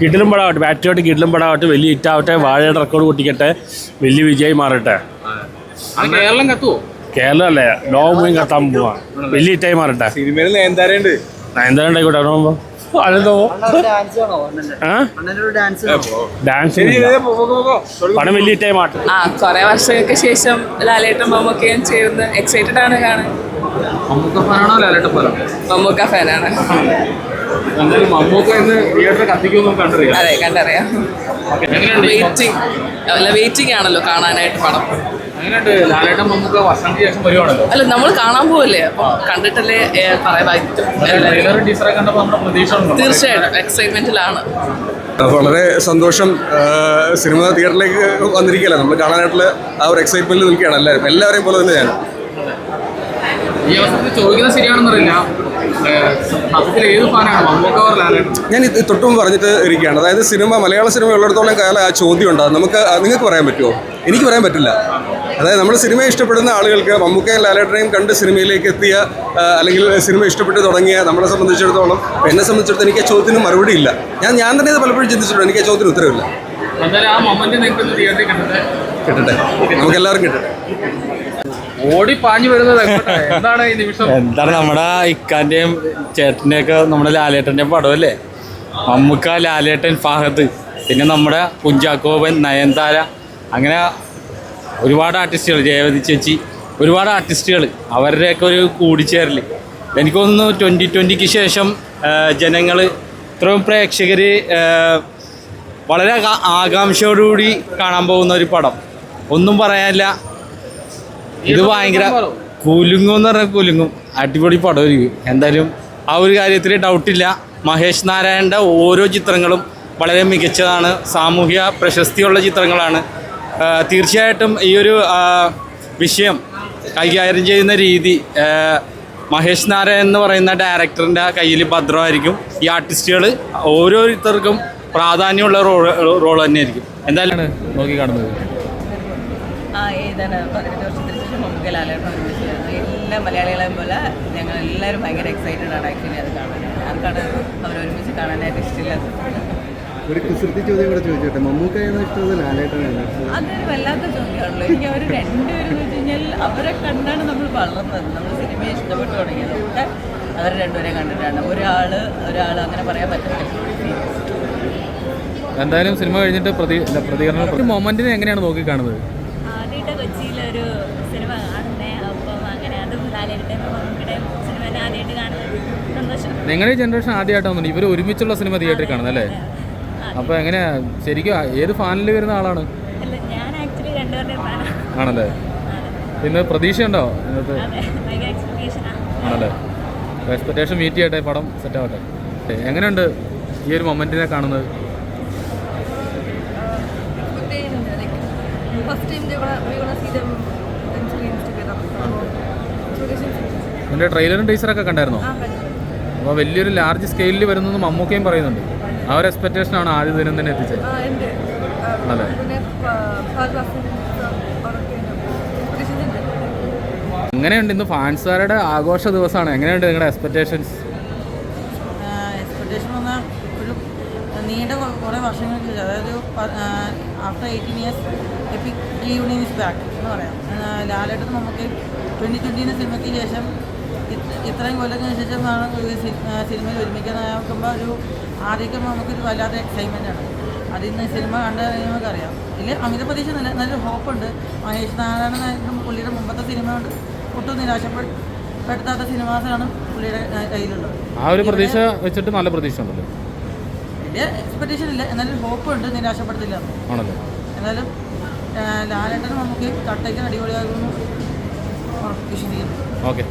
കിടിലും പടമാവട്ടെ, ബാറ്റുമായിട്ട് കിടിലും പടമാവട്ടെ, വലിയ ഹിറ്റാവട്ടെ, വാഴയുടെ റെക്കോർഡ് പൊട്ടിക്കട്ടെ, വലിയ വിജയമായി മാറട്ടെ. കേരളം കത്തുവോ? കേരളം അല്ലേ, ലോകം മുഴുവൻ കത്താൻ പോവാ, വലിയ ഹിറ്റായി മാറട്ടെ. സിനിമയിൽ നയൻതാരയുണ്ട്. നയൻതാര ഉണ്ടായിക്കോട്ടെ. ഡാൻസ് പടം വലിയ ഹിറ്റായി മാറട്ടെ. കുറെ വർഷങ്ങൾക്ക് ശേഷം ലാലേട്ടൻ മമ്മൂക്കയും ചേർന്ന് എക്സൈറ്റഡ് ആണ് കാണാൻ. മമ്മൂക്ക ഫാനാണോ ലാലേട്ടൻ ഫാനാണോ? മമ്മൂക്ക ഫാനാണ്. എന്തായാലും മമ്മൂക്ക ഇന്ന് തിയേറ്റർ കത്തിക്കുമെന്ന് കണ്ടറിയാം. അതെ, കണ്ടറിയാം. വെയിറ്റിംഗ് ആണല്ലോ കാണാനായിട്ട് പടം. അങ്ങനെയുണ്ട്. ലാലേട്ടൻ മമ്മൂക്ക വർഷങ്ങൾക്ക് ശേഷം വരുവാണല്ലോ. അല്ല, നമ്മൾ കാണാൻ പോവല്ലേ, അപ്പൊ കണ്ടിട്ടല്ലേ പറയാൻ തീർച്ചയായിട്ടും എക്സൈറ്റ്മെന്റിലാണ്. വളരെ സന്തോഷം. സിനിമ തിയേറ്ററിലേക്ക് വന്നിരിക്കുകയല്ല, നമ്മൾ കാണാനായിട്ടുള്ള ആ ഒരു എക്സൈറ്റ്മെന്റിൽ നിൽക്കുകയാണ് എല്ലാവരെയും പോലെ തന്നെ ഞാൻ. ഈ അവസരത്തിൽ ചോദിക്കുന്നത് ശരിയാണെന്നറിയില്ല, ഞാൻ തൊട്ടും പറഞ്ഞിട്ട് ഇരിക്കുകയാണ്. അതായത് മലയാള സിനിമ ഉള്ളിടത്തോളം കാലം ആ ചോദ്യം ഉണ്ടാകും. നിങ്ങൾക്ക് പറയാൻ പറ്റുമോ? എനിക്ക് പറയാൻ പറ്റില്ല. അതായത് നമ്മൾ സിനിമ ഇഷ്ടപ്പെടുന്ന ആളുകൾക്ക് മമ്മൂക്കയും ലാലേട്ടനെയും കണ്ട് സിനിമയിലേക്ക് എത്തിയ അല്ലെങ്കിൽ സിനിമ ഇഷ്ടപ്പെട്ട് തുടങ്ങിയ നമ്മളെ സംബന്ധിച്ചിടത്തോളം, എന്നെ സംബന്ധിച്ചിടത്തോളം എനിക്ക് ആ ചോദ്യത്തിന് മറുപടി ഇല്ല. ഞാൻ തന്നെ ഇത് പലപ്പോഴും ചിന്തിച്ചിട്ടുണ്ട്. എനിക്ക് ആ ചോദ്യത്തിന് ഉത്തരവില്ല. കിട്ടട്ടെ, നമുക്കെല്ലാവരും കിട്ടട്ടെ. ഓടി പാഞ്ഞു വരുന്നത് എന്താണ് ഈ നിമിഷം? എന്താണ് നമ്മുടെ ഇക്കാന്റെയും ചേട്ടൻ്റെയൊക്കെ നമ്മുടെ ലാലേട്ടൻ്റെയും പടമല്ലേ. മമ്മൂക്ക, ലാലേട്ടൻ, ഫഹദ്, പിന്നെ നമ്മുടെ കുഞ്ചാക്കോബൻ, നയൻതാര, അങ്ങനെ ഒരുപാട് ആർട്ടിസ്റ്റുകൾ, രേവതി ചേച്ചി, ഒരുപാട് ആർട്ടിസ്റ്റുകൾ, അവരുടെയൊക്കെ ഒരു കൂടിച്ചേരൽ. എനിക്ക് തോന്നുന്നു 2020 ശേഷം ജനങ്ങൾ, ഇത്രയും പ്രേക്ഷകർ വളരെ ആകാംക്ഷയോടുകൂടി കാണാൻ പോകുന്ന ഒരു പടം. ഒന്നും പറയാനില്ല. ഇത് ഭയങ്കര കുലുങ്ങുമെന്ന് പറഞ്ഞാൽ കുലുങ്ങും. അടിപൊളി പടമായിരിക്കും. എന്തായാലും ആ ഒരു കാര്യത്തിൽ ഡൗട്ടില്ല. മഹേഷ് നാരായണൻ്റെ ഓരോ ചിത്രങ്ങളും വളരെ മികച്ചതാണ്, സാമൂഹ്യ പ്രശസ്തിയുള്ള ചിത്രങ്ങളാണ്. തീർച്ചയായിട്ടും ഈ ഒരു വിഷയം കൈകാര്യം ചെയ്യുന്ന രീതി മഹേഷ് നാരായണൻ എന്ന് പറയുന്ന ഡയറക്ടറിൻ്റെ കയ്യിൽ ഭദ്രമായിരിക്കും. ഈ ആർട്ടിസ്റ്റുകൾ ഓരോരുത്തർക്കും പ്രാധാന്യമുള്ള റോൾ തന്നെയായിരിക്കും. എന്തായാലും നോക്കി കാണുന്നത്. ഏതാണ് 18 വർഷത്തിന് ശേഷം മമ്മൂക്ക ലാലേട്ടൻ ഒരുമിച്ച് വരുന്നത്. എല്ലാ മലയാളികളെയും പോലെ ഞങ്ങൾ എല്ലാവരും ഭയങ്കര എക്സൈറ്റഡ് ആണ് ആക്ച്വലി അത് കാണാൻ. ആർക്കാണ് അവരൊരുമിച്ച് കാണാനായിട്ട് ഇഷ്ടമില്ല. ഒരു കുസൃതി ചോദ്യം കൂടെ ചോദിച്ചോട്ടെ, മമ്മൂക്കയാണോ ഇഷ്ടം ലാലേട്ടനാണോ? അതൊരു വല്ലാത്ത ചോദ്യമാണല്ലോ. എനിക്ക് അവർ രണ്ടുപേരും എന്ന് വെച്ച് കഴിഞ്ഞാൽ അവരെ കണ്ടാണ് നമ്മൾ വളർന്നത്, നമ്മൾ സിനിമയെ ഇഷ്ടപ്പെട്ടു തുടങ്ങിയത്. ഒക്കെ അവർ രണ്ടുപേരെ കണ്ടിട്ടാണ്. ഒരാൾ അങ്ങനെ പറയാൻ പറ്റില്ല. എന്തായാലും സിനിമ കഴിഞ്ഞിട്ട് പ്രതികരണം മൊമെന്റിനെ എങ്ങനെയാണ് നോക്കി കാണുന്നത്? ആദ്യമായിട്ട് കൊച്ചിയിലൊരു സിനിമ കാണുന്നേ, അപ്പം അങ്ങനെ അതും ലാലേട്ടൻ്റെയും മമ്മൂക്കയുടെയും സിനിമ ആദ്യമായിട്ട് കാണുന്നത് സന്തോഷം. നിങ്ങളുടെ ജനറേഷൻ ആദ്യമായിട്ടാണ് ഇവർ ഒരുമിച്ചുള്ള സിനിമ തിയേറ്ററിൽ കാണുന്നത് അല്ലേ? അപ്പോൾ എങ്ങനെ ശരിക്കും ഏത് ഫാനിൽ വരുന്ന ആളാണ്? ഞാൻ ആക്ച്വലി രണ്ടുപേരുടെയും ഫാനാണ്. ആണല്ലേ? പിന്നെ പ്രതീക്ഷയുണ്ടോ ഇന്നത്തെ? ആണല്ലേ? എക്സ്പെക്ടേഷൻ മീറ്റ് ചെയ്യട്ടെ, പടം സെറ്റ് ആവട്ടെ. എങ്ങനെയുണ്ട് ഈ ഒരു മൊമെന്റിനെ കാണുന്നത്? എൻ്റെ ട്രെയിലറും ടീച്ചറൊക്കെ കണ്ടായിരുന്നോ? അപ്പോൾ വലിയൊരു ലാർജ് സ്കെയിലിൽ വരുന്നത് മമ്മൂക്കയും പറയുന്നുണ്ട്. ആ ഒരു എക്സ്പെക്ടേഷനാണ് ആദ്യ ദിനം തന്നെ എത്തിച്ചത്. അതെ. എങ്ങനെയുണ്ട് ഇന്ന് ഫാൻസുകാരുടെ ആഘോഷ ദിവസമാണ്, എങ്ങനെയുണ്ട് നിങ്ങളുടെ എക്സ്പെക്ടേഷൻസ്? എക്സ്പെക്ടേഷൻ പറഞ്ഞാൽ ഒരു നീണ്ട കുറേ വർഷങ്ങൾക്ക് ശേഷം, അതായത് after 18 years EPIC reunion is back എന്ന് പറയാം. ലാലേട്ടൻ നമുക്ക് 2020 സിനിമയ്ക്ക് ശേഷം ഇത്രയും കൊല്ലത്തിന് ശേഷമാണ് സിനിമയിൽ ഒരുമിക്കാൻ നോക്കുമ്പോൾ ഒരു ആദ്യമൊക്കെ നമുക്കൊരു വല്ലാത്ത എക്സൈറ്റ്മെൻറ്റാണ്. അതിന്ന് സിനിമ കണ്ടു നമുക്കറിയാം. ഇല്ല, അമിത പ്രതീക്ഷ നല്ലൊരു ഹോപ്പുണ്ട്. മഹേഷ് നാരായണനായിട്ടും പുള്ളിയുടെ മുമ്പത്തെ സിനിമ കൊണ്ട് ഒട്ടും നിരാശപ്പെടുത്താത്ത സിനിമാസാണ് പുള്ളിയുടെ കയ്യിലുള്ളത്. ആ ഒരു പ്രതീക്ഷ വെച്ചിട്ട് നല്ല പ്രതീക്ഷ ഉണ്ടല്ലോ. വലിയ എക്സ്പെക്ടേഷൻ ഇല്ല, എന്നാലും ഹോപ്പുണ്ട്, നിരാശപ്പെടുത്തില്ല ആണല്ലോ. എന്നാലും ലാലേട്ടനും നമുക്ക് കട്ടയ്ക്ക് അടിപൊളിയാകുമെന്ന് വിശ്വസിക്കുന്നു. ഓക്കെ.